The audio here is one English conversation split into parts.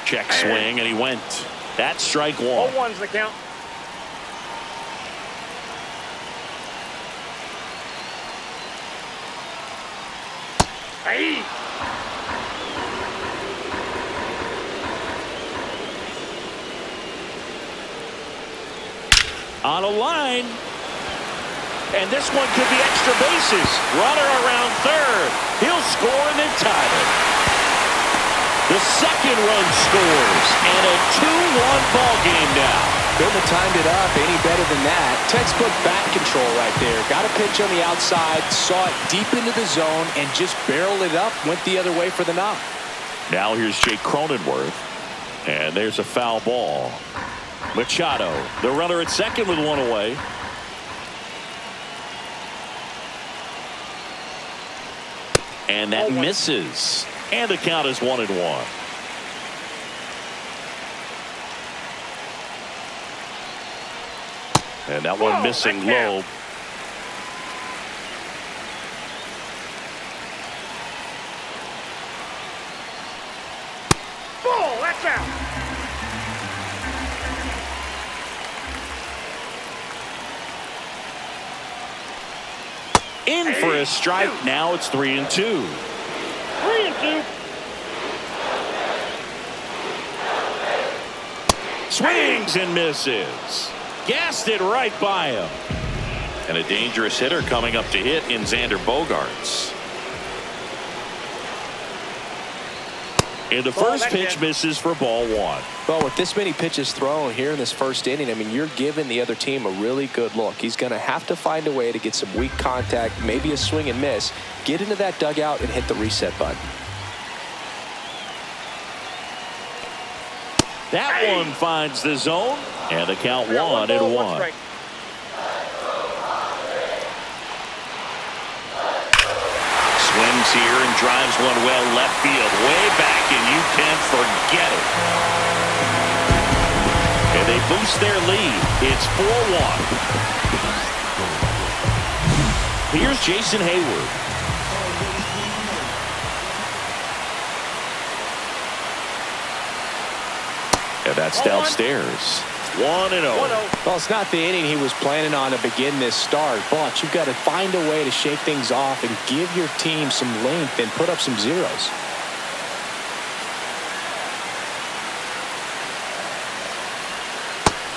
Check swing, and he went. That's strike one. 0-1's the count. Hey. On a line. And this one could be extra bases. Runner around third. He'll score and then tie it. The second run scores. And a 2-1 ball game now. Couldn't have timed it up any better than that. Textbook bat control right there. Got a pitch on the outside, saw it deep into the zone, and just barreled it up. Went the other way for the knock. Now here's Jake Cronenworth. And there's a foul ball. Machado, the runner at second with one away. And that misses. And the count is 1-1. And that one missing low. Ball, that's out. In for a strike. Now it's 3-2. 3-2. Swings and misses. Gassed it right by him. And a dangerous hitter coming up to hit in Xander Bogaerts. And the first pitch misses for ball one. Well, with this many pitches thrown here in this first inning, I mean, you're giving the other team a really good look. He's going to have to find a way to get some weak contact, maybe a swing and miss, get into that dugout and hit the reset button. That one finds the zone, and the count 1-1. Swings here and drives one well left field, way back, and you can forget it. And they boost their lead. It's 4-1. Here's Jason Hayward. And that's downstairs. 1-0. Well, it's not the inning he was planning on to begin this start, but you've got to find a way to shake things off and give your team some length and put up some zeros.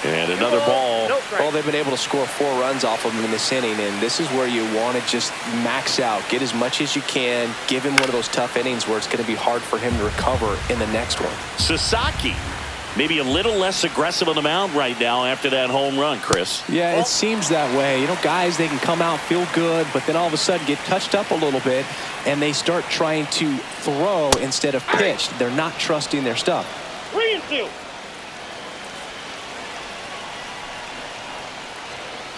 And another ball. Well, they've been able to score 4 runs off of him in this inning, and this is where you want to just max out, get as much as you can, give him one of those tough innings where it's going to be hard for him to recover in the next one. Sasaki. Maybe a little less aggressive on the mound right now after that home run, Chris. Yeah, it seems that way. You know, guys, they can come out, feel good, but then all of a sudden get touched up a little bit, and they start trying to throw instead of pitch. They're not trusting their stuff. 3-2.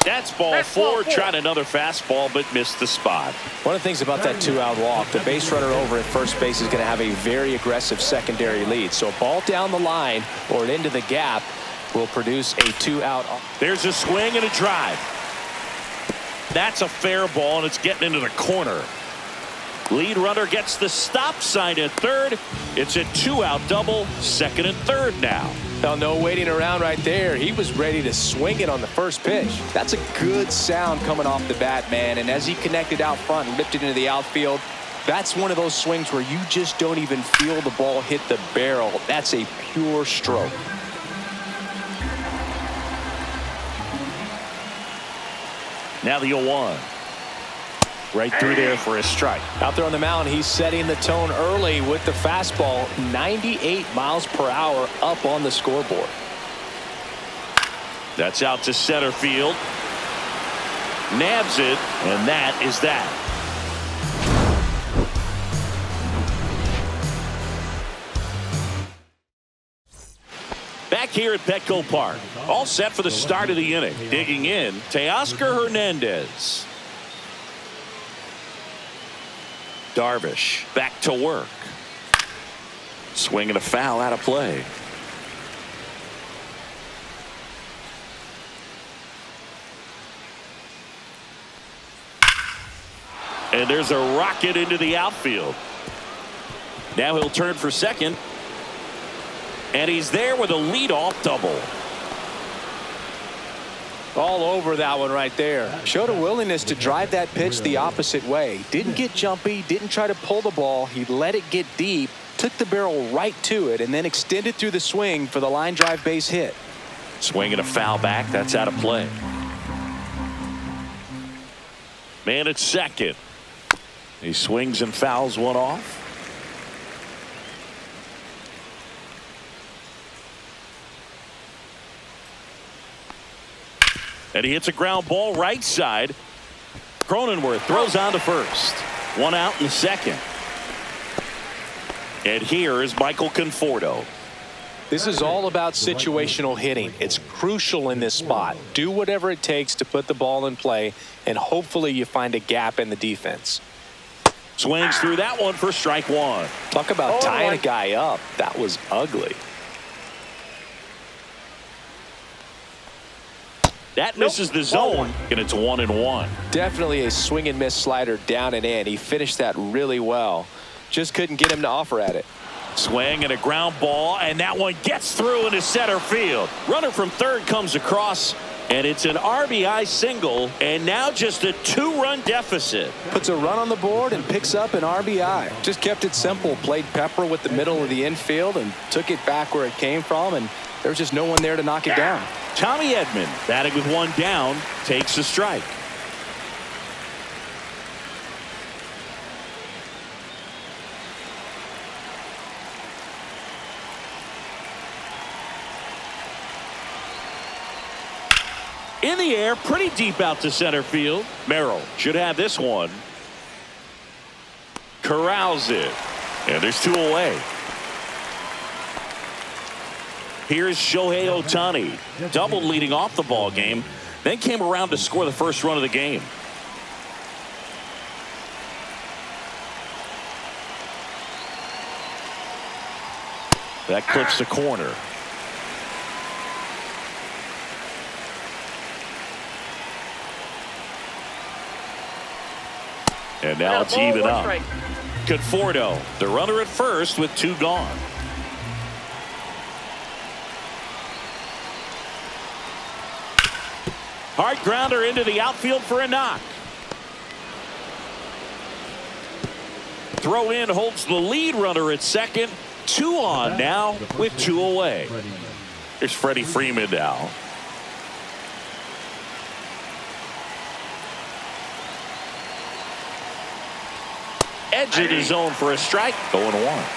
That's ball four. Tried another fastball, but missed the spot. One of the things about that 2-out walk, the base runner over at first base is going to have a very aggressive secondary lead. So a ball down the line or into the gap will produce a 2-out. There's a swing and a drive. That's a fair ball, and it's getting into the corner. Lead runner gets the stop sign at third. It's a 2-out double, second and third now. Now, no waiting around right there. He was ready to swing it on the first pitch. That's a good sound coming off the bat, man. And as he connected out front and lifted into the outfield, that's one of those swings where you just don't even feel the ball hit the barrel. That's a pure stroke. Now the 0-1. Right through there for a strike. Out there on the mound, he's setting the tone early with the fastball. 98 miles per hour up on the scoreboard. That's out to center field. Nabs it, and that is that. Back here at Petco Park. All set for the start of the inning. Digging in, Teoscar Hernandez. Darvish back to work. Swing and a foul out of play. And there's a rocket into the outfield. Now he'll turn for second. And he's there with a leadoff double. All over that one right there. Showed a willingness to drive that pitch the opposite way. Didn't get jumpy, didn't try to pull the ball. He let it get deep, took the barrel right to it, and then extended through the swing for the line drive base hit. Swing and a foul back. That's out of play. Man at second. He swings and fouls one off. And he hits a ground ball right side. Cronenworth throws on to first. One out in the second. And here is Michael Conforto. This is all about situational hitting. It's crucial in this spot. Do whatever it takes to put the ball in play, and hopefully you find a gap in the defense. Swings through that one for strike one. Talk about tying a guy up. That was ugly. That misses the zone, and it's 1-1. Definitely a swing and miss slider down and in. He finished that really well. Just couldn't get him to offer at it. Swing and a ground ball, and that one gets through into center field. Runner from third comes across, and it's an RBI single, and now just a 2-run deficit. Puts a run on the board and picks up an RBI. Just kept it simple. Played pepper with the middle of the infield and took it back where it came from, and there was just no one there to knock it down. Tommy Edman, batting with one down, takes a strike. In the air, pretty deep out to center field. Merrill should have this one. Corrals it. And there's two away. Here's Shohei Ohtani. Double leading off the ball game. Then came around to score the first run of the game. That clips the corner. And now it's even up. Conforto, the runner at first with two gone. Hard grounder into the outfield for a knock. Throw in holds the lead runner at second. Two on now with two away. Here's Freddie Freeman now. Edge of the zone for a strike. 0-1.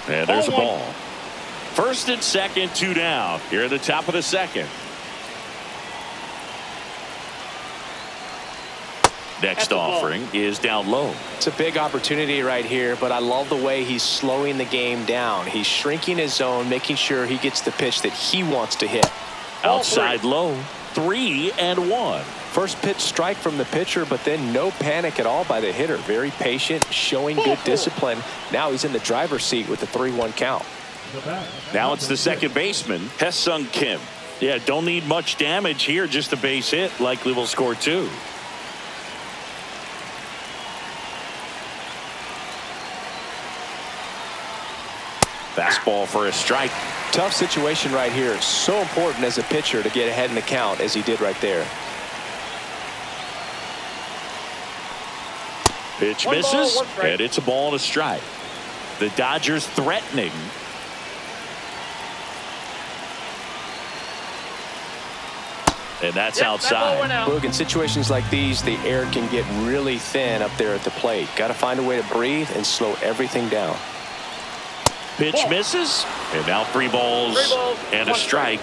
And there's a ball. First and second, two down. Here at the top of the second. Next offering is down low. It's a big opportunity right here, but I love the way he's slowing the game down. He's shrinking his zone, making sure he gets the pitch that he wants to hit. Outside low, 3-1. First pitch strike from the pitcher, but then no panic at all by the hitter. Very patient, showing good discipline. Now he's in the driver's seat with the 3-1 count. Now it's the second baseman, Hesung Kim. Yeah, don't need much damage here, just a base hit. Likely will score two. Fastball for a strike. Tough situation right here. So important as a pitcher to get ahead in the count as he did right there. Pitch misses, and it's a ball and a strike. The Dodgers threatening. And that's outside. Look, in situations like these, the air can get really thin up there at the plate. Got to find a way to breathe and slow everything down. Pitch misses, and now three balls and a strike.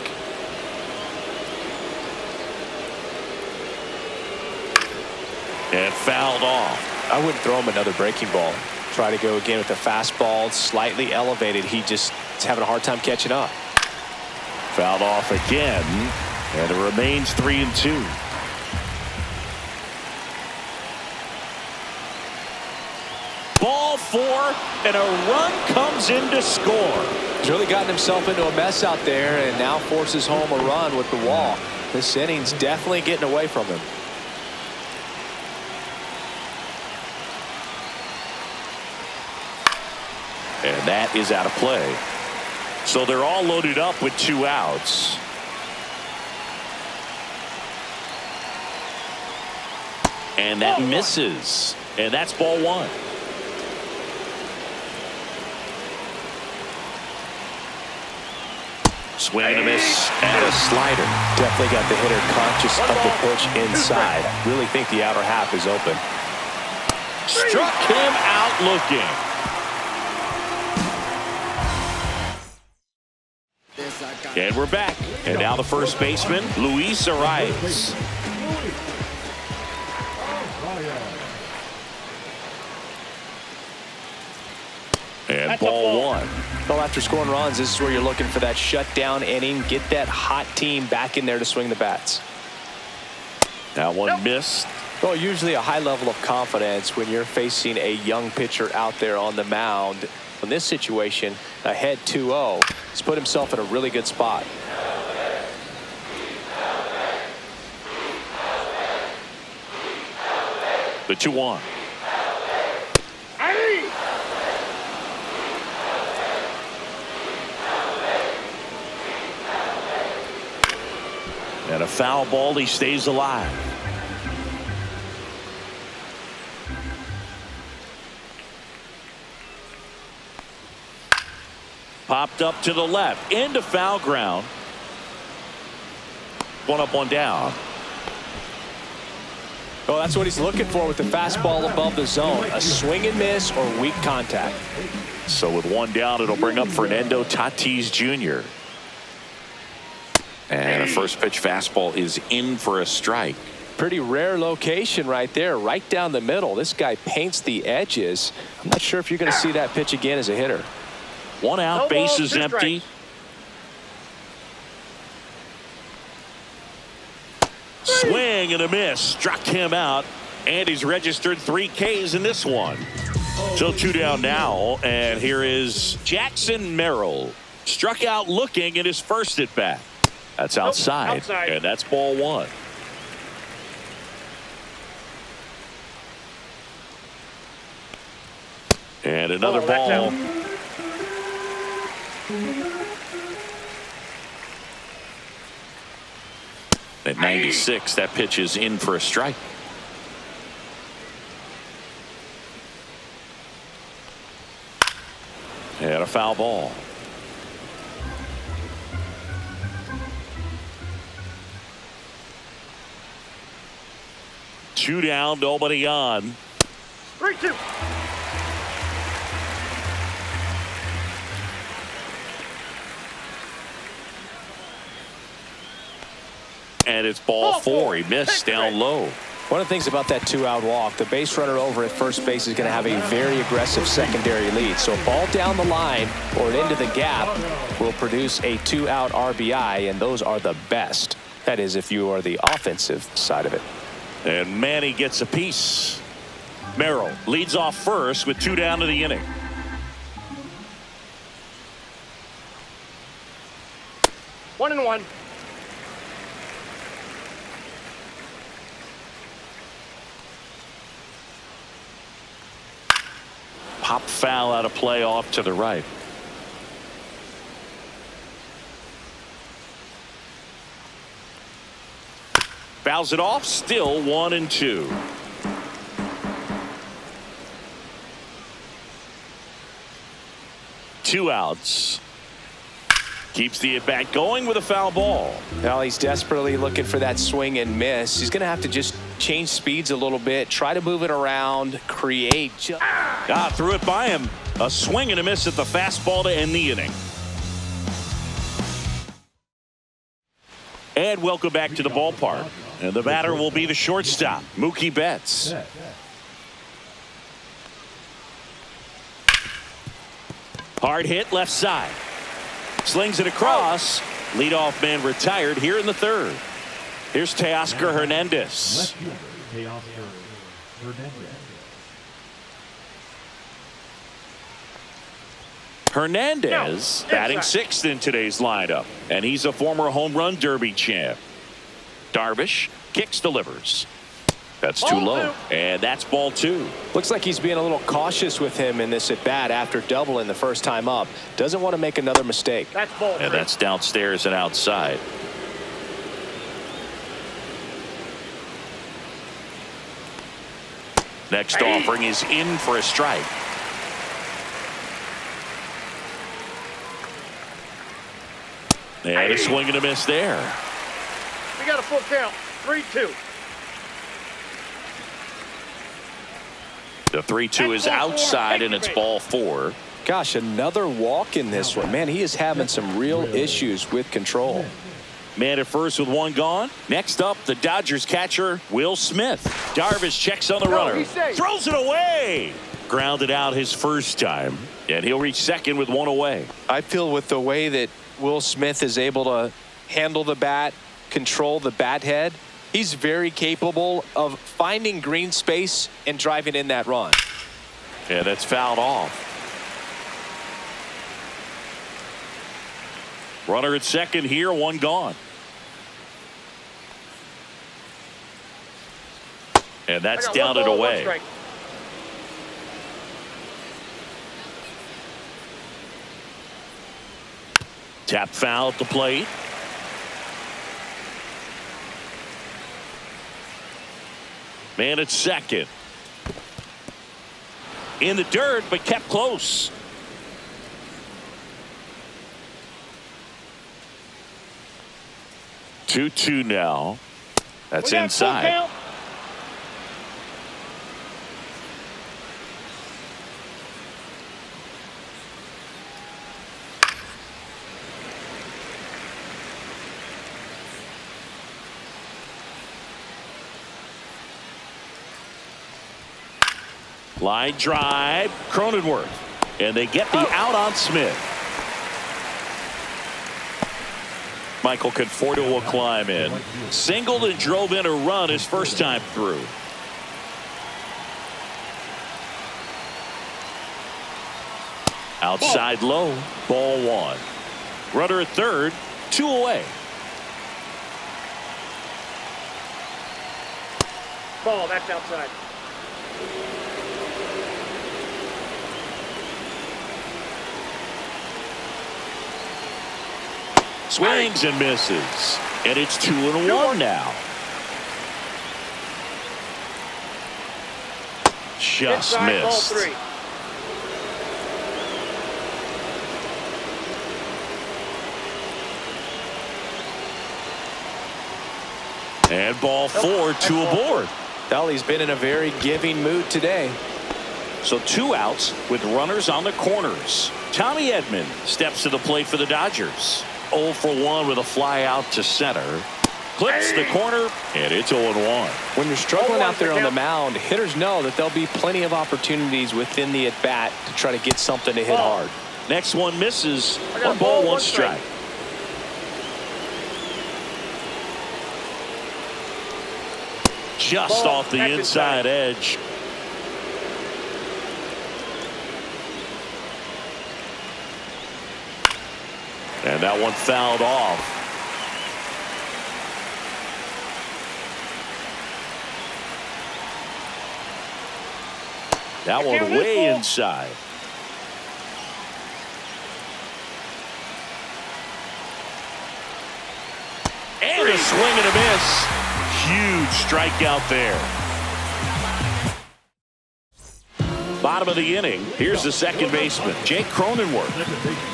And fouled off. I wouldn't throw him another breaking ball. Try to go again with the fastball, slightly elevated. He just is having a hard time catching up. Fouled off again, and it remains 3-2. Ball four, and a run comes in to score. He's really gotten himself into a mess out there and now forces home a run with the walk. This inning's definitely getting away from him. And that is out of play. So they're all loaded up with 2 outs. And that misses. And that's ball 1. Swing and a miss and a slider. Definitely got the hitter conscious of the pitch inside. Really think the outer half is open. Struck him out looking. And we're back. And now the first baseman, Luis Arias. And ball 1. Well, after scoring runs, this is where you're looking for that shutdown inning. Get that hot team back in there to swing the bats. That one missed. Well, usually a high level of confidence when you're facing a young pitcher out there on the mound. In this situation, ahead 2-0, he's put himself in a really good spot. The 2-1. And a foul ball. He stays alive. Popped up to the left into foul ground. 1 up, 1 down. Oh, that's what he's looking for with the fastball above the zone. A swing and miss or weak contact. So with 1 down, it'll bring up Fernando Tatis Jr. And a first pitch fastball is in for a strike. Pretty rare location right there, right down the middle. This guy paints the edges. I'm not sure if you're going to see that pitch again as a hitter. 1 out, bases empty. Swing and a miss. Struck him out. And he's registered 3 Ks in this one. So 2 down now. And here is Jackson Merrill. Struck out looking at his first at bat. That's outside. And that's ball 1. And another ball. At 96, that pitch is in for a strike. And a foul ball. Two down, nobody on. 3-2. And it's ball 4. He missed down low. One of the things about that 2-out walk, the base runner over at first base is going to have a very aggressive secondary lead. So a ball down the line or into the gap will produce a 2-out RBI, and those are the best. That is, if you are the offensive side of it. And Manny gets a piece. Merrill leads off first with 2 down to the inning. One and one. Pop foul out of play off to the right. Fouls it off. Still 1-2. Two outs. Keeps the at bat going with a foul ball. Now he's desperately looking for that swing and miss. He's going to have to just change speeds a little bit, try to move it around, create. Threw it by him. A swing and a miss at the fastball to end the inning. And welcome back to the ballpark. And the batter will be the shortstop, Mookie Betts. Hard hit left side. Slings it across. Leadoff man retired here in the third. Here's Teoscar Hernandez. Hernandez batting 6th in today's lineup. And he's a former home run derby champ. Darvish kicks, delivers. That's too low, and that's ball 2. Looks like he's being a little cautious with him in this at bat after doubling the first time up. Doesn't want to make another mistake. That's ball 3. And that's downstairs and outside. Next offering is in for a strike. And a swing and a miss there. We got a full count. 3-2. The 3-2 is outside, and it's ball 4. Gosh, another walk in this one. Man, he is having some real issues with control. Man at first with 1 gone. Next up, the Dodgers catcher, Will Smith. Darvish checks on the runner. Throws it away. Grounded out his first time, and he'll reach second with 1 away. I feel with the way that Will Smith is able to handle the bat, control the bat head, he's very capable of finding green space and driving in that run. And that's fouled off. Runner at second here, 1 gone. And that's down and away. Tap foul at the plate. Man at second. In the dirt, but kept close. Two now. That's inside. Line drive, Cronenworth. And they get the out on Smith. Michael Conforto will climb in. Singled and drove in a run his first time through. Outside low, ball 1. Runner at third, 2 away. Ball, that's outside. Swings and misses. And it's 2-1 now. Just inside, missed. Ball 3. And ball 4, 2 aboard. Well, he's been in a very giving mood today. So 2 outs with runners on the corners. Tommy Edman steps to the plate for the Dodgers. 0 for 1 with a fly out to center. Clips the corner, and it's 0-1. When you're struggling out there on the mound, hitters know that there'll be plenty of opportunities within the at-bat to try to get something to hit hard. Next one misses. 1 ball, 1 strike. Just off the inside edge. And that one fouled off. That one way inside. And a swing and a miss. Huge strikeout there. Bottom of the inning. Here's the second baseman, Jake Cronenworth.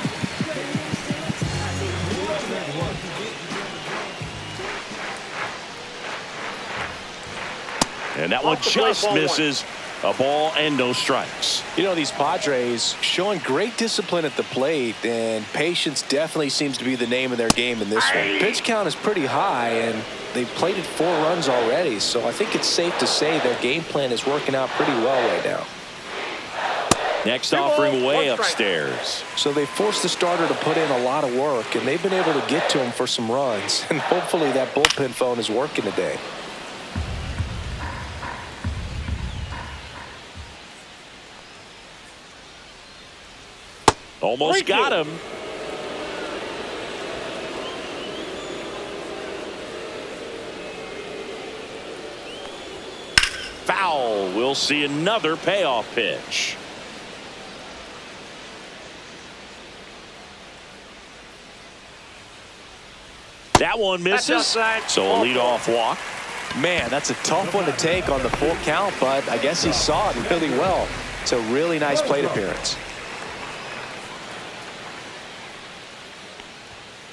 And that one just misses. A ball and no strikes. You know, these Padres showing great discipline at the plate, and patience definitely seems to be the name of their game in this one. Pitch count is pretty high, and they've plated 4 runs already, so I think it's safe to say their game plan is working out pretty well right now. Next offering way upstairs. So they forced the starter to put in a lot of work, and they've been able to get to him for some runs, and hopefully that bullpen phone is working today. Almost got him. Foul. We'll see another payoff pitch. That one misses. So a leadoff walk. Man, that's a tough one to take on the full count, but I guess he saw it really well. It's a really nice plate appearance.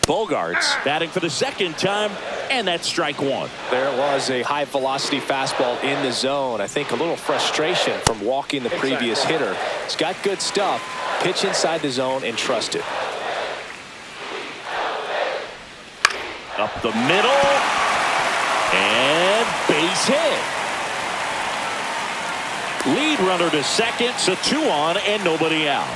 Bogarts batting for the second time, and that's strike one. There was a high velocity fastball in the zone. I think a little frustration from walking the previous hitter. He's got good stuff. Pitch inside the zone and trust it. Up the middle, and base hit. Lead runner to second, so 2 on and nobody out.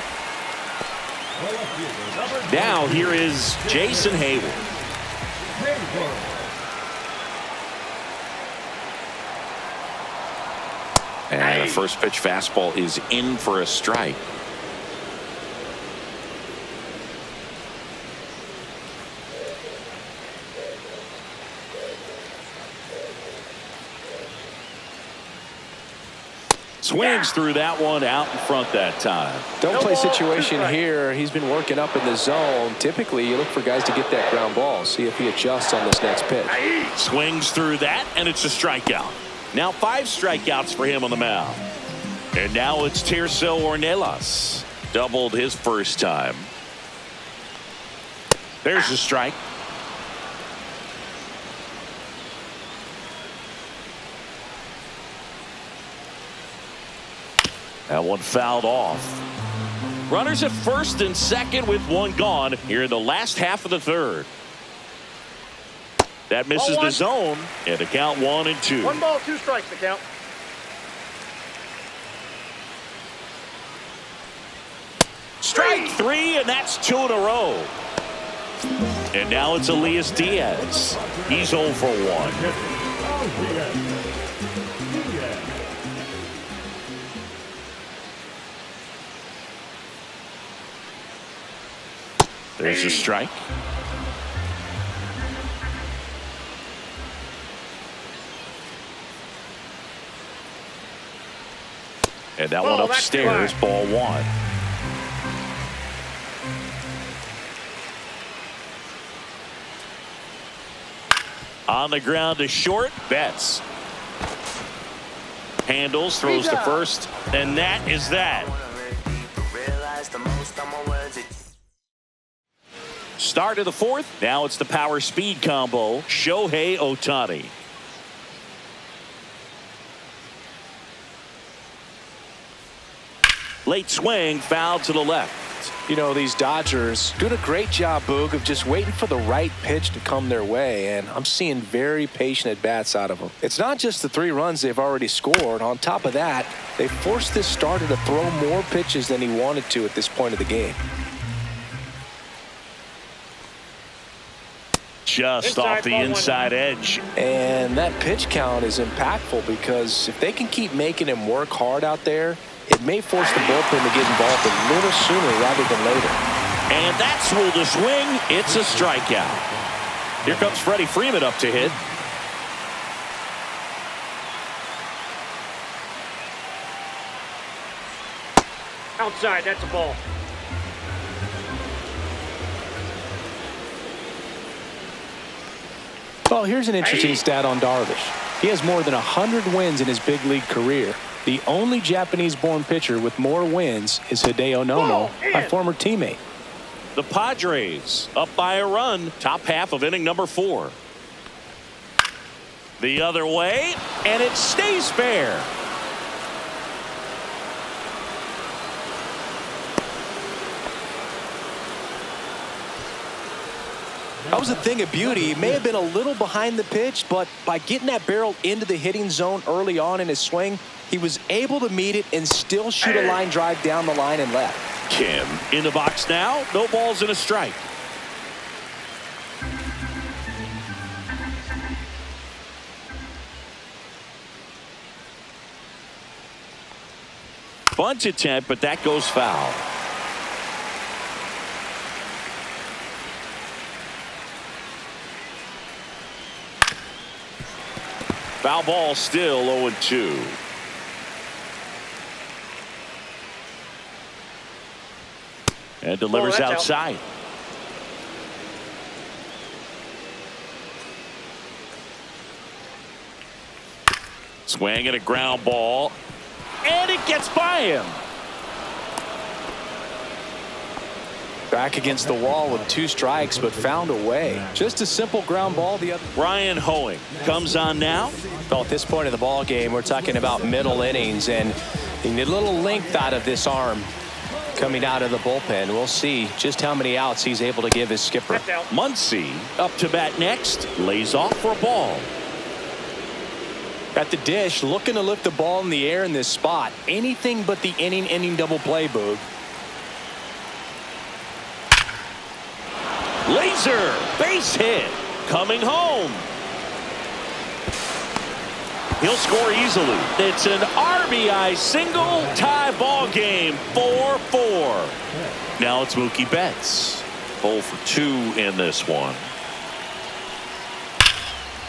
Now here is Jason Hayward. And the first pitch fastball is in for a strike. Swings through that one out in front that time. Don't play situation here. He's been working up in the zone. Typically, you look for guys to get that ground ball. See if he adjusts on this next pitch. Swings through that, and it's a strikeout. Now 5 strikeouts for him on the mound. And now it's Tirso Ornelas. Doubled his first time. There's a strike. That one fouled off. Runners at first and second with 1 gone here in the last half of the third. That misses the zone, and the count 1-2. 1 ball, 2 strikes to count. Strike 3, and that's 2 in a row. And now it's Elias Diaz. He's 0 for 1. There's a strike. And that one upstairs, ball 1. On the ground to short, Betts. Handles, throws to first, and that is that. Start of the 4th. Now it's the power speed combo. Shohei Ohtani. Late swing, foul to the left. You know, these Dodgers doing a great job, Boog, of just waiting for the right pitch to come their way, and I'm seeing very patient at-bats out of them. It's not just the 3 runs they've already scored. On top of that, they forced this starter to throw more pitches than he wanted to at this point of the game. Just off the inside edge. And that pitch count is impactful because if they can keep making him work hard out there, it may force the bullpen to get involved a little sooner rather than later. And that's ruled a swing. It's a strikeout. Here comes Freddie Freeman up to hit. Outside, that's a ball. Well, here's an interesting stat on Darvish. He has more than 100 wins in his big league career. The only Japanese-born pitcher with more wins is Hideo Nomo, my former teammate. The Padres up by a run, top half of inning number 4. The other way, and it stays fair. That was a thing of beauty. He may have been a little behind the pitch, but by getting that barrel into the hitting zone early on in his swing, he was able to meet it and still shoot a line drive down the line and left. Kim in the box now. No balls and a strike. Bunt attempt, but that goes foul. Foul ball, still 0-2. And delivers outside. Swing and a ground ball. And it gets by him. Back against the wall with 2 strikes, but found a way. Just a simple ground ball. The other. Ryan Hoeing comes on now. Well, at this point of the ball game, we're talking about middle innings, and you need a little length out of this arm coming out of the bullpen. We'll see just how many outs he's able to give his skipper. Muncy up to bat next. Lays off for a ball. At the dish, looking to lift the ball in the air in this spot. Anything but the inning double play, Boog. Laser base hit coming home. He'll score easily. It's an RBI single, tie ball game, 4-4. Now it's Mookie Betts. 0 for 2 in this one.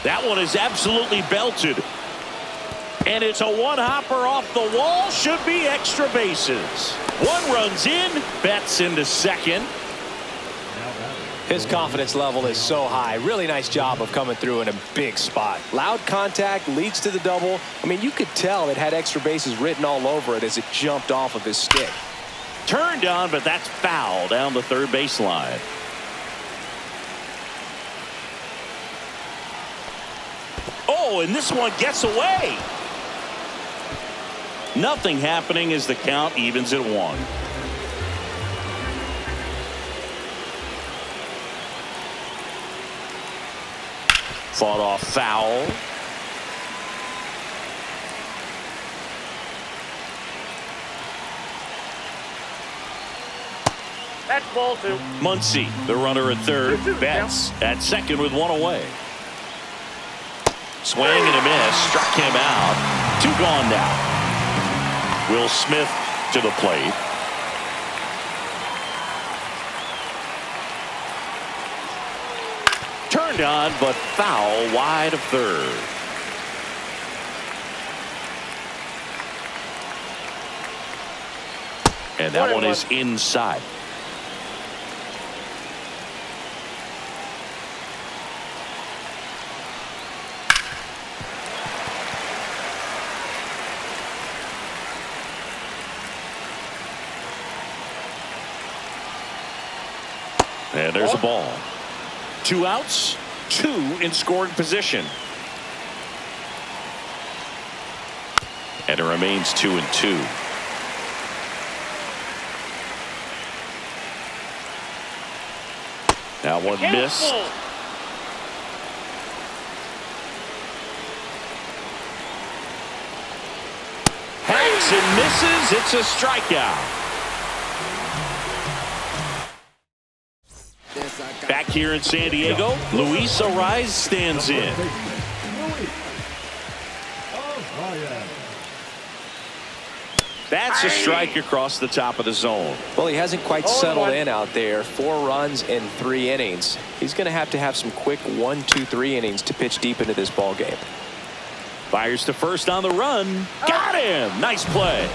That one is absolutely belted. And it's a one-hopper off the wall. Should be extra bases. 1 runs in. Betts into second. His confidence level is so high. Really nice job of coming through in a big spot. Loud contact leads to the double. I mean, you could tell it had extra bases written all over it as it jumped off of his stick. Turned on, but that's foul down the third baseline. Oh, and this one gets away. Nothing happening as the count evens at 1. Fought off foul. That's ball 2. Muncy, the runner at third. Betts at second with 1 away. Swing and a miss. Struck him out. 2 gone now. Will Smith to the plate. Turned on, but foul wide of third. And that one is inside. And there's a ball. 2 outs, 2 in scoring position. And it remains 2-2. Now one missed. Hacks and misses. It's a strikeout. Back here in San Diego, Luis Ariz stands in. That's a strike across the top of the zone. Well, he hasn't quite settled in out there. 4 runs in 3 innings. He's going to have some quick 1, 2, 3 innings to pitch deep into this ball game. Fires to first on the run. Got him. Nice play.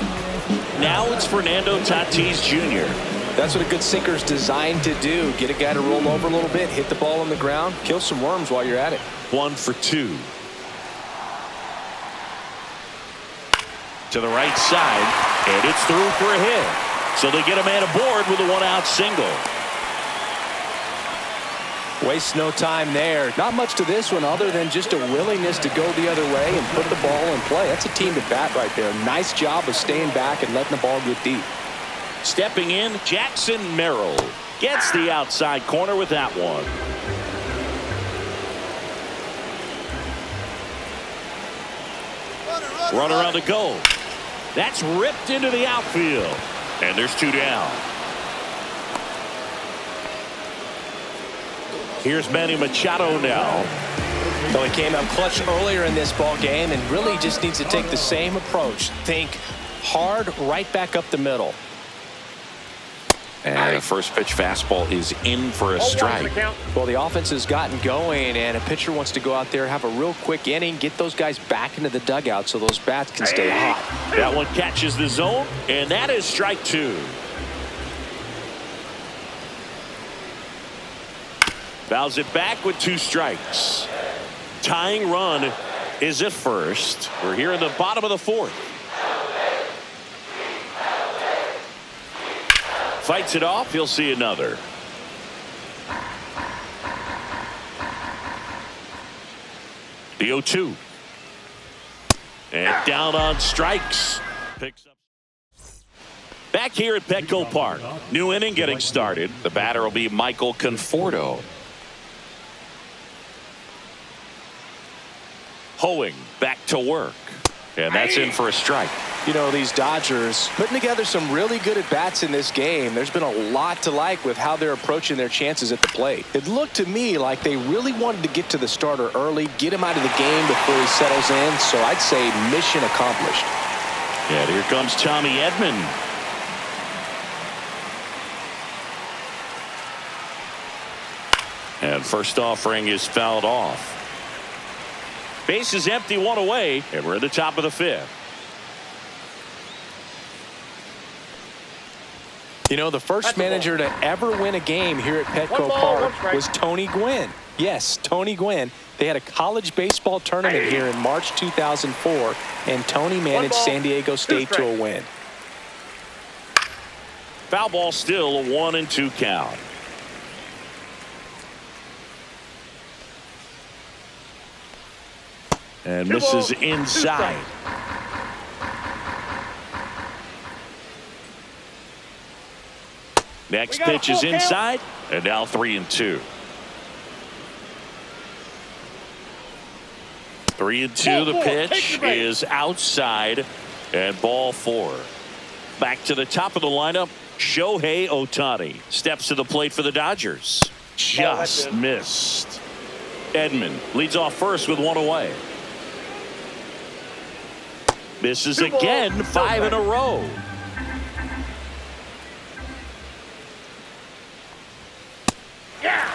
Now it's Fernando Tatis Jr. That's what a good sinker is designed to do. Get a guy to roll over a little bit, hit the ball on the ground, kill some worms while you're at it. 1 for 2. To the right side, and it's through for a hit. So they get a man aboard with a 1-out single. Waste no time there. Not much to this one other than just a willingness to go the other way and put the ball in play. That's a team at bat right there. Nice job of staying back and letting the ball get deep. Stepping in, Jackson Merrill gets the outside corner with that one. Runner on the go. That's ripped into the outfield. And there's 2 down. Here's Manny Machado now. So he came out clutch earlier in this ball game and really just needs to take the same approach. Think hard right back up the middle. And the first pitch fastball is in for a strike. Well, the offense has gotten going, and a pitcher wants to go out there, have a real quick inning, get those guys back into the dugout so those bats can stay hot. That one catches the zone, and that is strike 2. Fouls it back with 2 strikes. Tying run is at first. We're here in the bottom of the 4th. Fights it off. He'll see another. The 0-2. And down on strikes. Picks up. Back here at Petco Park. New inning getting started. The batter will be Michael Conforto. Hoeing back to work. And that's in for a strike. You know, these Dodgers putting together some really good at-bats in this game. There's been a lot to like with how they're approaching their chances at the plate. It looked to me like they really wanted to get to the starter early, get him out of the game before he settles in. So I'd say mission accomplished. And here comes Tommy Edman. And first offering is fouled off. Base is empty, 1 away, and we're at the top of the 5th. You know, the first manager to ever win a game here at Petco Park was Tony Gwynn. Yes, Tony Gwynn. They had a college baseball tournament here in March 2004, and Tony managed San Diego State to a win. Foul ball still, a 1-2 count. And misses inside. Next pitch is inside, and now 3-2. 3-2. The pitch is outside, and ball 4. Back to the top of the lineup. Shohei Ohtani steps to the plate for the Dodgers. Just missed. Edman leads off first with 1 away. Misses again, 5 in a row. Yeah.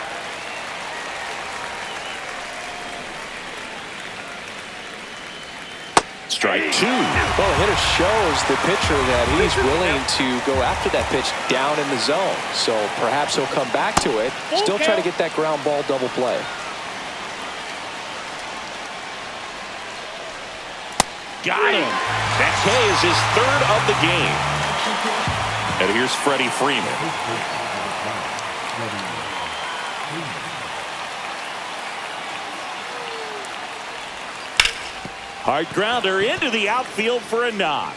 Strike 2. Well, the hitter shows the pitcher that he's willing to go after that pitch down in the zone. So perhaps he'll come back to it, still try to get that ground ball double play. Got him. That K is his 3rd of the game. And here's Freddie Freeman. Hard grounder into the outfield for a knock.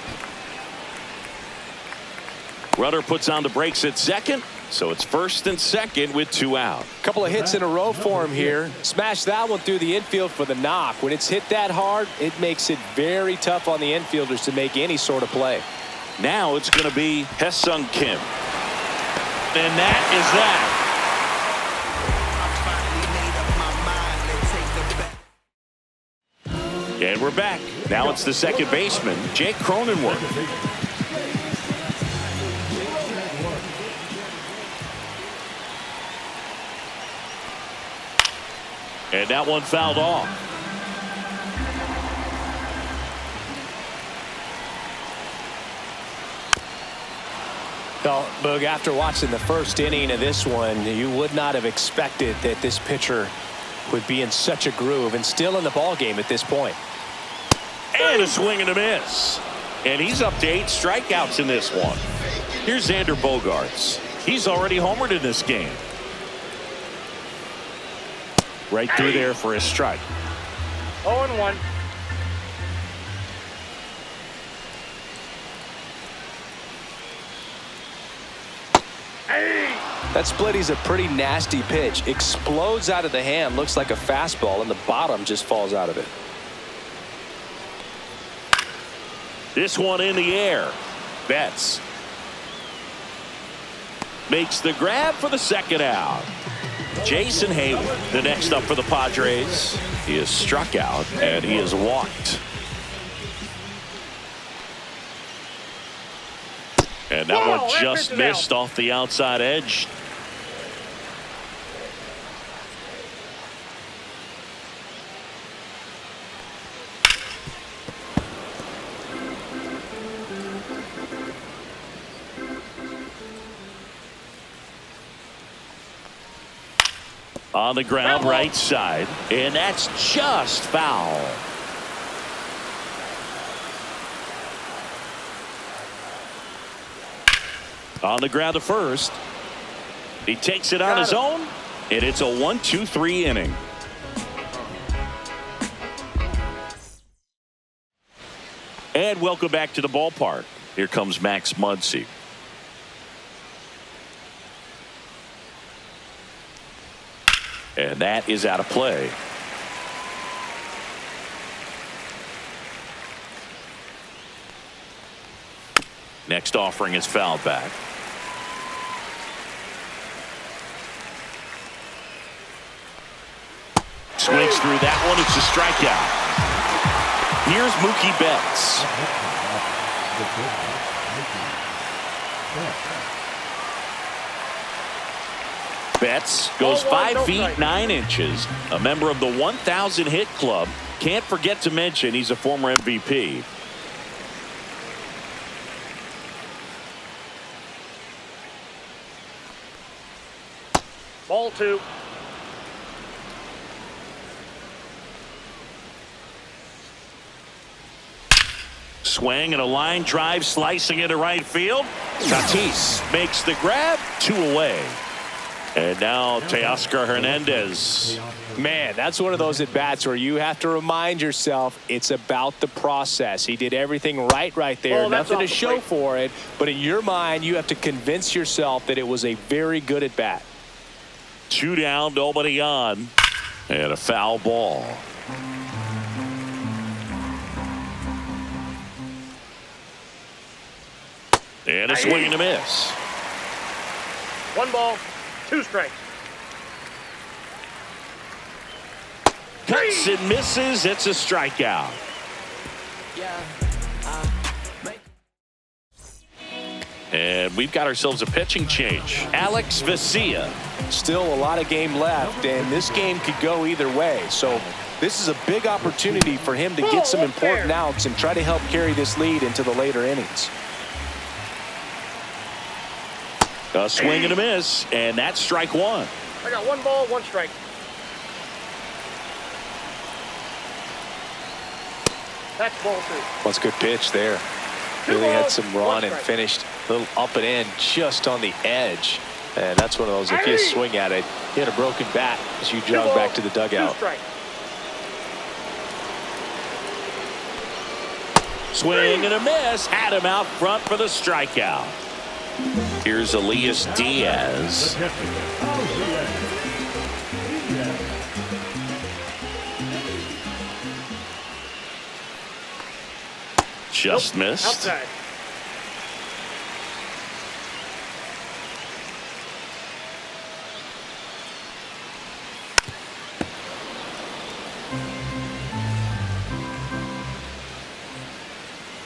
Runner puts on the brakes at second, so it's 1st and 2nd with 2 out. Couple of hits in a row for him here. Smash that one through the infield for the knock. When it's hit that hard, it makes it very tough on the infielders to make any sort of play. Now it's going to be Hesung Kim. And that is that. And we're back. Now it's the second baseman, Jake Cronenworth. And that one fouled off. Well, Boog, after watching the first inning of this one, you would not have expected that this pitcher would be in such a groove and still in the ball game at this point. And a swing and a miss. And he's up to 8 strikeouts in this one. Here's Xander Bogaerts. He's already homered in this game. Right through there for a strike. 0-1. That splitty's a pretty nasty pitch. Explodes out of the hand, looks like a fastball, and the bottom just falls out of it. This one in the air. Betts makes the grab for the 2nd out. Jason Hayward, the next up for the Padres. He is struck out and he is walked. And that one just missed off the outside edge. On the ground, right side. And that's just foul. On the ground to first. He takes it on his own. And it's a 1-2-3 inning. And welcome back to the ballpark. Here comes Max Muncy. And that is out of play. Next offering is fouled back. Swings through that one. It's a strikeout. Here's Mookie Betts. Betts goes 5 feet 9 inches. A member of the 1,000 hit club. Can't forget to mention he's a former MVP. Ball 2. Swing and a line drive slicing into right field. Tatis makes the grab. 2 away. And now Teoscar Hernandez. Man, that's one of those at-bats where you have to remind yourself it's about the process. He did everything right there. Nothing to show for it. But in your mind, you have to convince yourself that it was a very good at-bat. 2 down, nobody on. And a foul ball. And a swing and a miss. 1 ball, 2 strikes. Cuts and misses. It's a strikeout. And we've got ourselves a pitching change. Alex Vesia. Still a lot of game left, and this game could go either way. So this is a big opportunity for him to get some important outs and try to help carry this lead into the later innings. A swing and a miss, and that's strike 1. I got 1 ball, 1 strike. That's ball 2. That's a good pitch there. Really had some run and finished a little up and in just on the edge. And that's one of those, if you swing at it, you had a broken bat as you jog back to the dugout. Swing and a miss. Had him out front for the strikeout. Here's Elias Diaz. Just missed. Outside.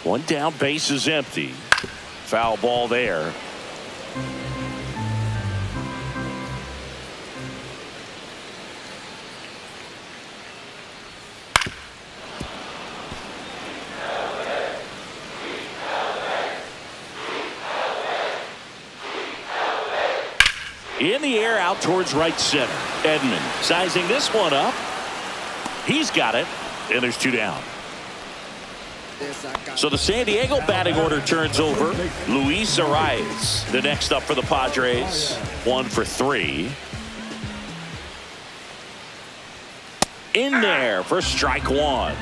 One down, base is empty. Foul ball there. In the air out towards right center. Edman sizing this one up. He's got it. And there's 2 down. So the San Diego batting order turns over. Luis Arraez, the next up for the Padres. 1 for 3. In there for strike 1.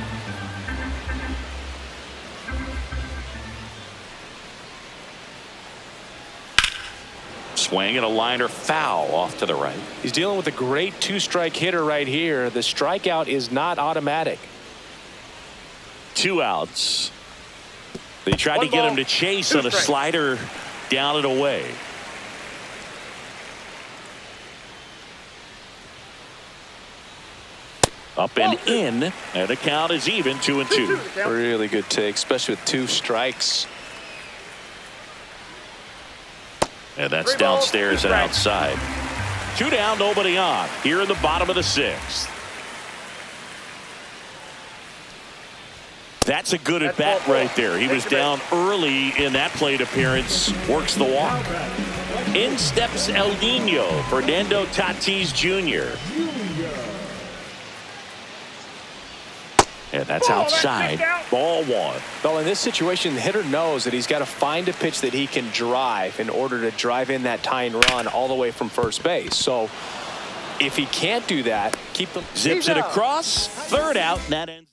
Swing and a liner foul off to the right. He's dealing with a great 2-strike hitter right here. The strikeout is not automatic. 2 outs. They tried to get him to chase on a slider down and away. Up and in, and the count is even 2-2. Really good take, especially with 2 strikes. And that's downstairs and outside. 2 down, nobody on. Here in the bottom of the 6th. That's a good at bat right there. He was down early in that plate appearance. Works the walk. In steps El Nino, Fernando Tatis Jr. And that's outside. Ball one. Well, in this situation, the hitter knows that he's got to find a pitch that he can drive in order to drive in that tying run all the way from first base. So if he can't do that, keep them. Zips it across. Third out, and that ends.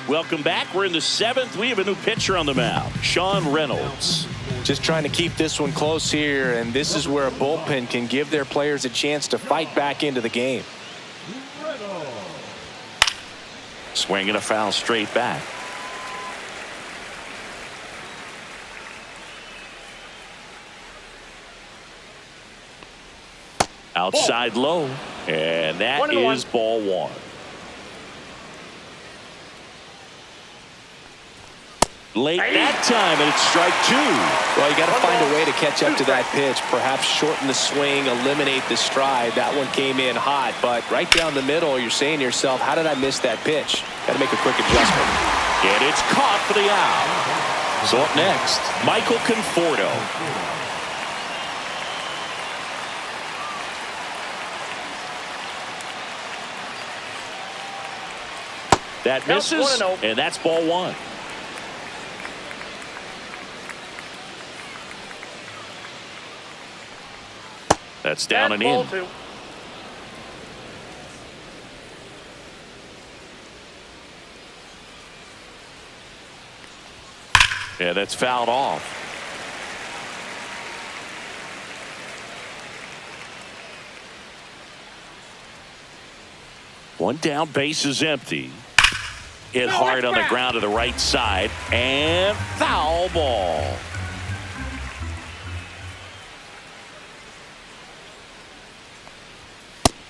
Welcome back. We're in the seventh. We have a new pitcher on the mound, Sean Reynolds. Just trying to keep this one close here, and this is where a bullpen can give their players a chance to fight back into the game. Swinging a foul straight back. Outside low, and that is ball one. Late that time, and it's strike two. Well, you got to find a way to catch up to that pitch. Perhaps shorten the swing, eliminate the stride. That one came in hot, but right down the middle, you're saying to yourself, how did I miss that pitch? Got to make a quick adjustment. And it's caught for the out. So up next, Michael Conforto. That misses, and that's ball one. That's down and in. Yeah, that's fouled off. One down, base is empty. Hit hard on the ground to the right side, and foul ball.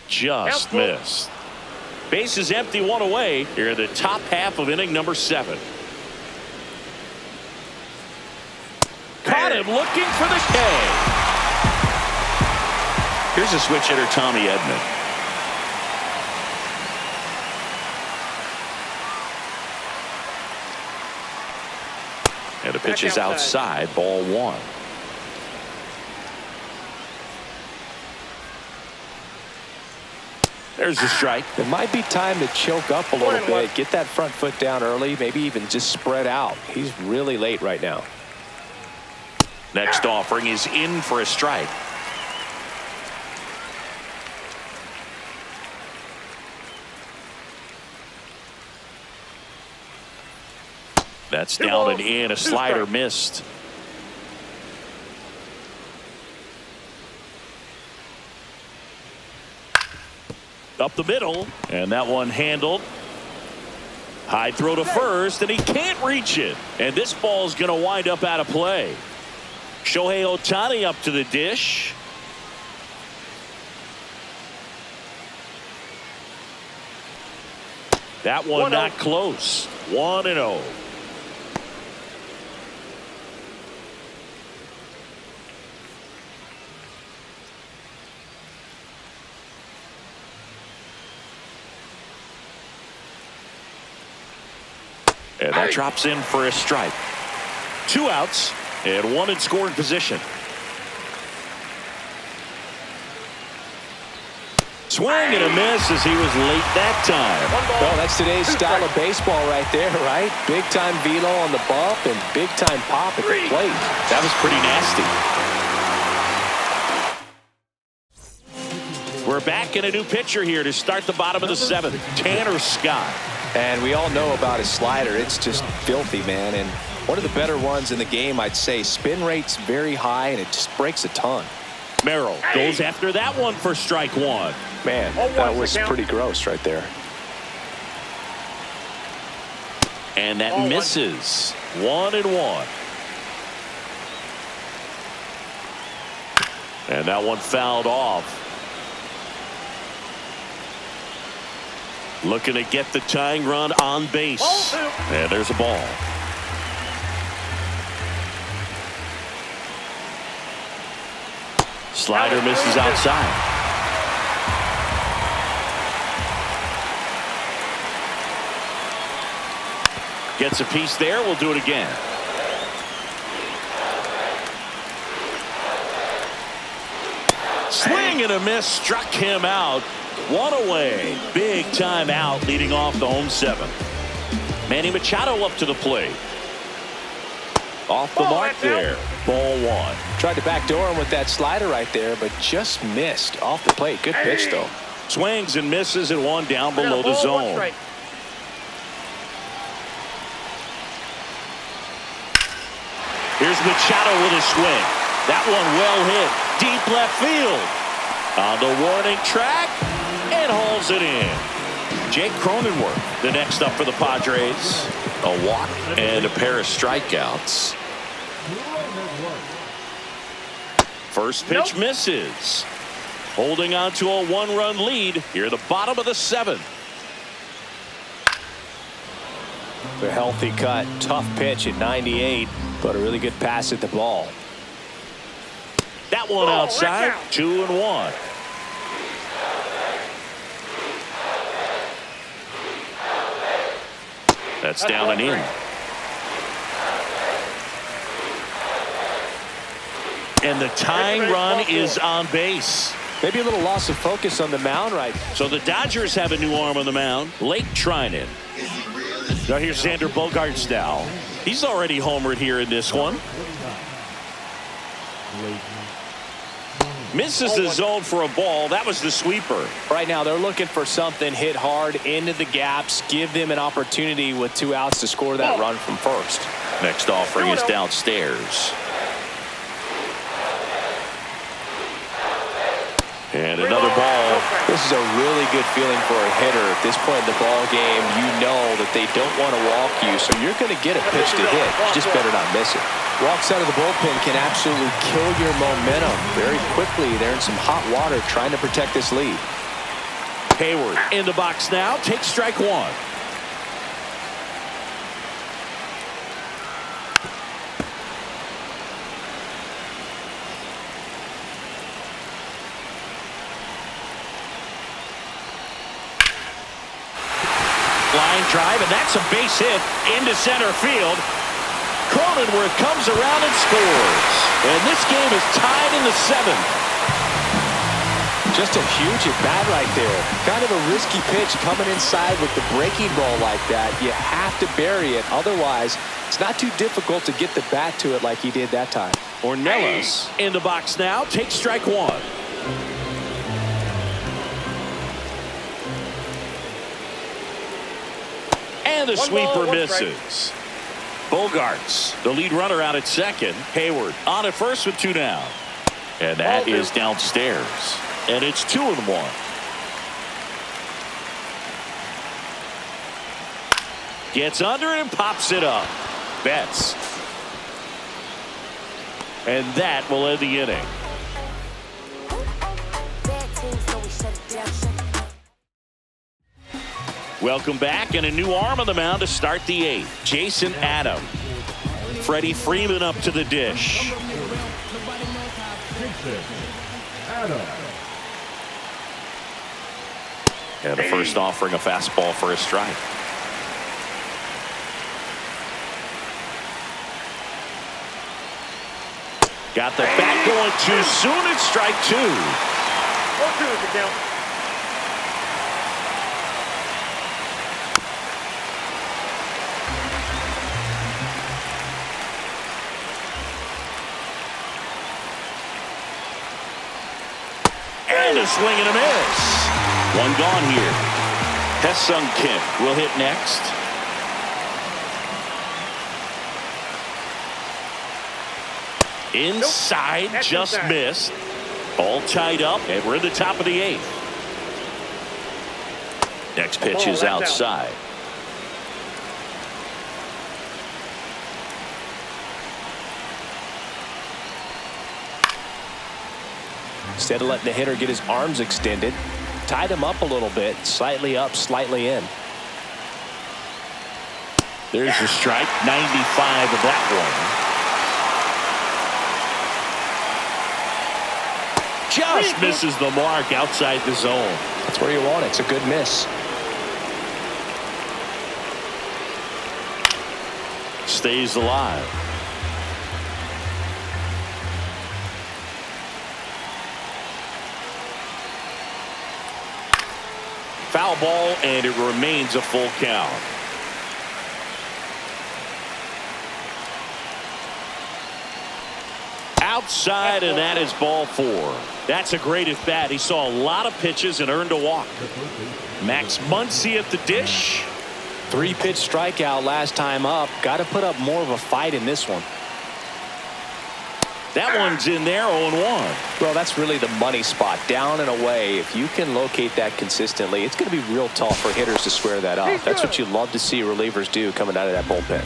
Just missed. Base is empty, one away. Here in the top half of inning number 7. Caught him looking for the K. Here's a switch hitter, Tommy Edman. And the pitch is outside, ball one. There's the strike. It might be time to choke up a little bit, get that front foot down early, maybe even just spread out. He's really late right now. Next offering is in for a strike. That's down and in. A slider missed. Up the middle, and that one handled. High throw to first, and he can't reach it. And this ball's going to wind up out of play. Shohei Ohtani up to the dish. That one not close. 1-0. And that drops in for a strike. 2 outs and 1 in scoring position. Swing and a miss as he was late that time. Well, that's today's style of baseball right there, right? Big time velo on the bump and big time pop at the plate. That was pretty nasty. We're back in a new pitcher here to start the bottom of the 7th. Tanner Scott. And we all know about his slider. It's just filthy, man. And one of the better ones in the game, I'd say. Spin rate's very high, and it just breaks a ton. Merrill goes after that one for strike 1. Man, that was pretty gross right there. And that misses. 1-1. And that one fouled off. Looking to get the tying run on base. And there's a ball. Slider misses outside. Gets a piece there. We'll do it again. Swing and a miss. Struck him out. One away. Big time out leading off the home seventh. Manny Machado up to the plate. Off the mark there. Ball one. Tried to backdoor him with that slider right there, but just missed off the plate. Good pitch, though. Swings and misses and one down below the zone. Here's Machado with a swing. That one well hit. Deep left field. On the warning track. And hauls it in. Jake Cronenworth, the next up for the Padres. A walk and a pair of strikeouts. First pitch misses. Holding on to a one-run lead here at the bottom of the seventh. A healthy cut. Tough pitch at 98, but a really good pass at the ball. That one outside. 2-1. That's down and in. And the tying run is on base. Maybe a little loss of focus on the mound right. So the Dodgers have a new arm on the mound. Blake Trinan. Now here's Xander Bogaerts now. He's already homered here in this one. Misses the zone for a ball. That was the sweeper. Right now they're looking for something hit hard into the gaps. Give them an opportunity with 2 outs to score that run from first. Next offering is downstairs. And another ball. This is a really good feeling for a hitter. At this point in the ball game, you know that they don't want to walk you, so you're going to get a pitch to hit. You just better not miss it. Walks out of the bullpen can absolutely kill your momentum very quickly. They're in some hot water trying to protect this lead. Hayward in the box now. Takes strike one. Line drive, and that's a base hit into center field. Cronenworth comes around and scores. And this game is tied in the seventh. Just a huge at bat right there. Kind of a risky pitch coming inside with the breaking ball like that. You have to bury it. Otherwise, it's not too difficult to get the bat to it like he did that time. Ornelas in the box now. Takes strike one. And the sweeper misses. Bogaerts, the lead runner, out at second. Hayward on at first with 2 down. And that is downstairs. And it's 2-1. Gets under it and pops it up. Betts. And that will end the inning. Welcome back, and a new arm on the mound to start the 8th. Jason Adam. Freddie Freeman up to the dish. And the first offering, a fastball for a strike. Got the bat going too soon. It's strike 2. 4-2 is the count. And a swing and a miss. One gone here. Ha-Seong Kim will hit next. Inside, Nope. just inside. missed. All tied up, and we're in the top of the 8th. Next pitch is outside. Instead of letting the hitter get his arms extended, tied him up a little bit, slightly up, slightly in. There's the strike, 95 of that one. Just misses the mark outside the zone. That's where you want it. It's a good miss. stays alive. Foul ball, and it remains a full count. Outside, and that is ball 4. That's a great at bat. He saw a lot of pitches and earned a walk. Max Muncy at the dish. 3-pitch strikeout last time up. Got to put up more of a fight in this one. That one's in there, 0-1. Well, that's really the money spot, down and away. If you can locate that consistently, it's going to be real tough for hitters to square that up. That's what you love to see relievers do coming out of that bullpen.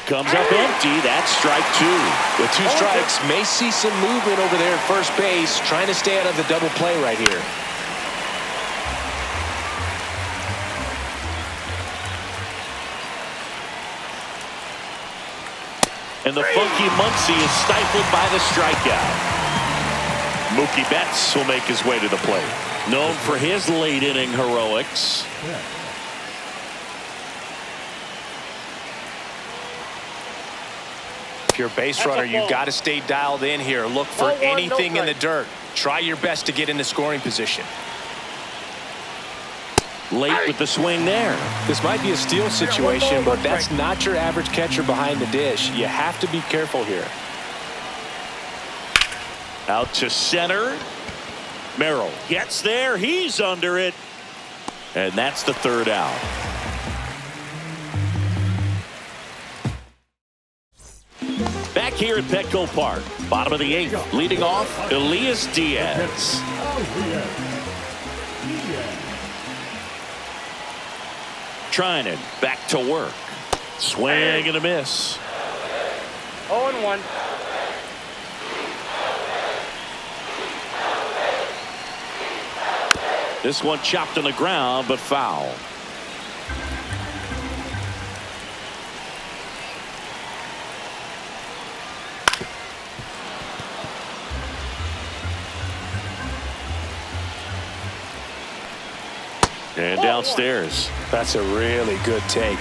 Comes up empty. That's strike 2. With 2 strikes, may see some movement over there at first base, trying to stay out of the double play right here. And the funky Muncy is stifled by the strikeout. Mookie Betts will make his way to the plate. Known for his late inning heroics. If you're a base runner, you've got to stay dialed in here. Look for anything in the dirt. Try your best to get into scoring position. Late with the swing there. This might be a steal situation, but that's not your average catcher behind the dish. You have to be careful here. Out to center. Merrill gets there. He's under it. And that's the 3rd out. Back here at Petco Park, bottom of the 8th, leading off, Elias Diaz. Trinan back to work. Swing and a miss. 0-1. This one chopped on the ground, but foul. And downstairs. That's a really good take.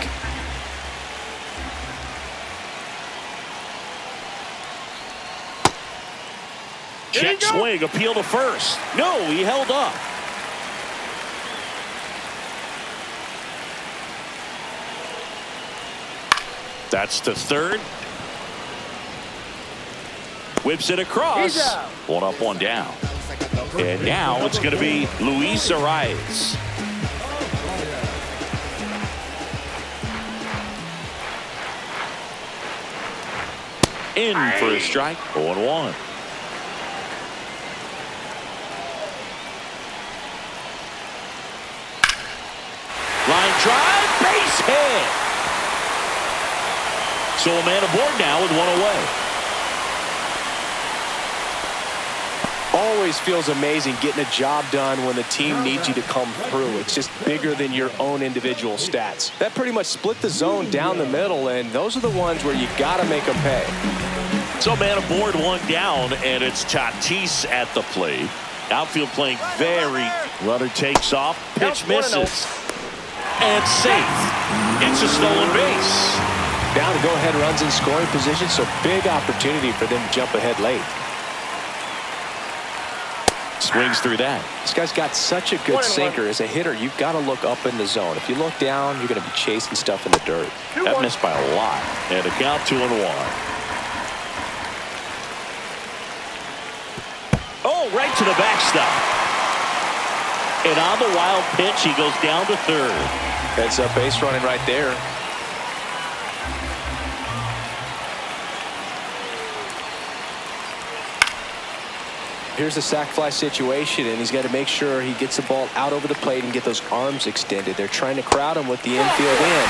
Check swing, appeal to first. No, he held up. That's to 3rd. Whips it across. 1 up, 1 down. And now it's going to be Luis Arias. In for a strike. 0-1. Line drive, base hit. So a man aboard now with 1 away. Always feels amazing getting a job done when the team needs you to come through. It's just bigger than your own individual stats. That pretty much split the zone down the middle, and those are the ones where you got to make them pay. So man aboard, 1 down, and it's Tatis at the plate. Outfield playing very. Runner takes off, pitch misses. And safe. It's a stolen base. Down to go-ahead runs in scoring position, so big opportunity for them to jump ahead late. Swings through that. This guy's got such a good sinker. As a hitter, you've got to look up in the zone. If you look down, you're going to be chasing stuff in the dirt. That missed by a lot. And a count 2-1. Oh, right to the backstop. And on the wild pitch, he goes down to 3rd. Heads up base running right there. Here's a sac fly situation, and he's got to make sure he gets the ball out over the plate and get those arms extended. They're trying to crowd him with the infield in.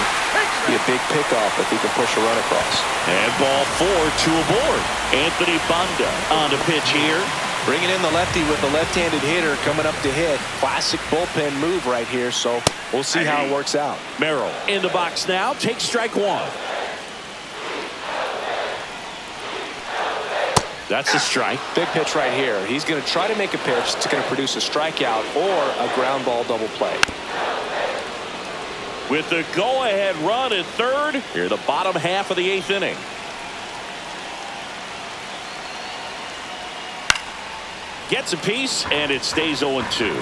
Be a big pickoff if he can push a run across. And ball 4, 2 aboard. Anthony Banda on the pitch here. Bringing in the lefty with the left-handed hitter coming up to hit. Classic bullpen move right here, so we'll see how it works out. Merrill in the box now. Takes strike 1. That's a strike. Big pitch right here. He's going to try to make a pitch that's going to produce a strikeout or a ground ball double play. With the go-ahead run at third, here the bottom half of the 8th inning. Gets a piece, and it stays 0-2.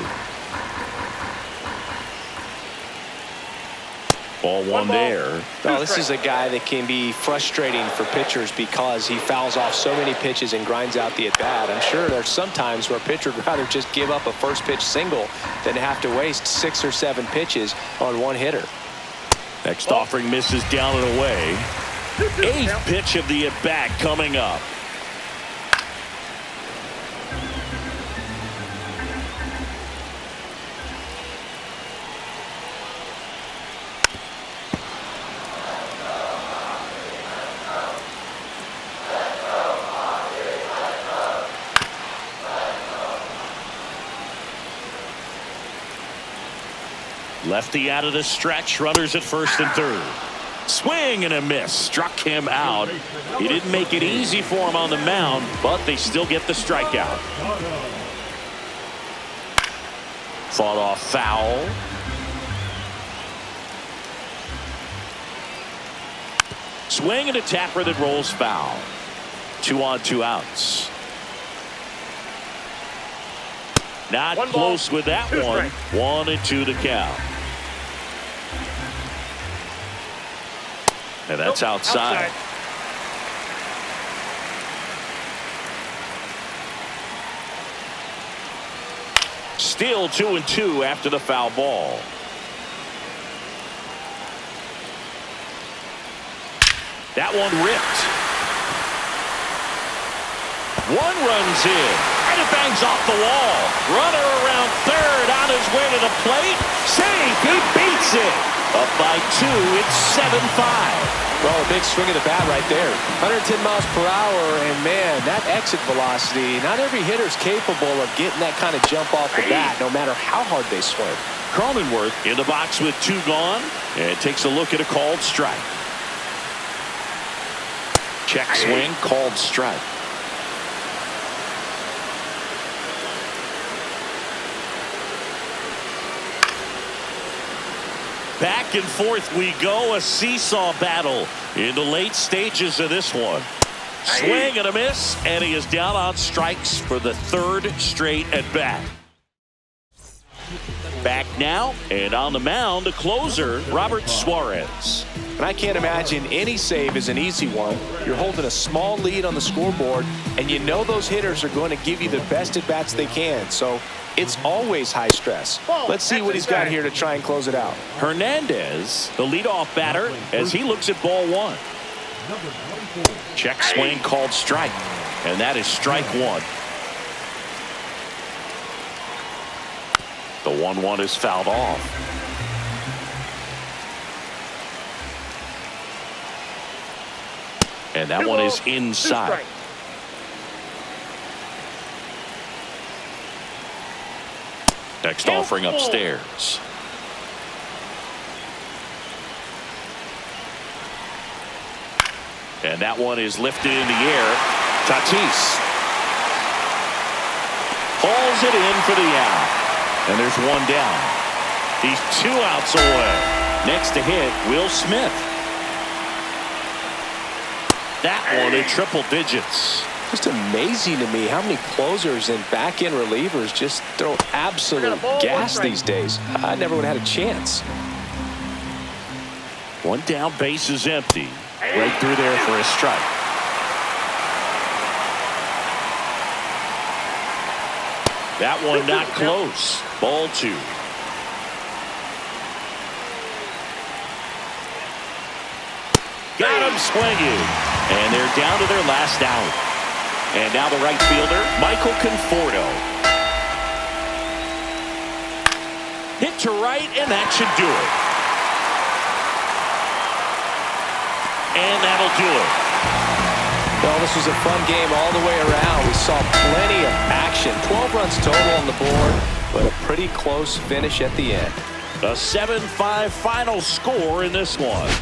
Ball one there. Well, this is a guy that can be frustrating for pitchers because he fouls off so many pitches and grinds out the at-bat. I'm sure there's some times where a pitcher would rather just give up a first pitch single than have to waste 6 or 7 pitches on one hitter. Next offering misses down and away. 8th pitch of the at-bat coming up. Lefty out of the stretch, runners at first and third. Swing and a miss, struck him out. He didn't make it easy for him on the mound, but they still get the strikeout. Fought off foul. Swing and a tapper that rolls foul. 2 on, 2 outs. Not close with that one. 1-2 the count. And that's outside. Still 2-2 after the foul ball. That one ripped. One runs in, and it bangs off the wall. Runner around third, on his way to the plate. Safe, he beats it. Up by 2, it's 7-5. Well, a big swing of the bat right there. 110 miles per hour, and man, that exit velocity, not every hitter's capable of getting that kind of jump off the bat, no matter how hard they swing. Cronenworth in the box with 2 gone, and takes a look at a called strike. Check swing, called strike. Back and forth we go, a seesaw battle in the late stages of this one. Swing and a miss, and he is down on strikes for the 3rd straight at bat. Back now, and on the mound, the closer, Robert Suarez. And I can't imagine any save is an easy one. You're holding a small lead on the scoreboard, and you know those hitters are going to give you the best at-bats they can. So it's always high stress. Let's see what he's got here to try and close it out. Hernandez, the leadoff batter, as he looks at ball 1. Check swing, called strike. And that is strike 1. The 1-1 is fouled off. And that one is inside. Next offering upstairs. And that one is lifted in the air. Tatis hauls it in for the out. And there's one down. He's 2 outs away. Next to hit, Will Smith. That one in triple digits. Just amazing to me how many closers and back-end relievers just throw absolute gas these days. I never would have had a chance. One down, base is empty. Right through there for a strike. That one not close. Ball 2. Got him swinging. And they're down to their last out. And now the right fielder, Michael Conforto. Hit to right, and that should do it. And that'll do it. Well, this was a fun game all the way around. We saw plenty of action. 12 runs total on the board, but a pretty close finish at the end. A 7-5 final score in this one.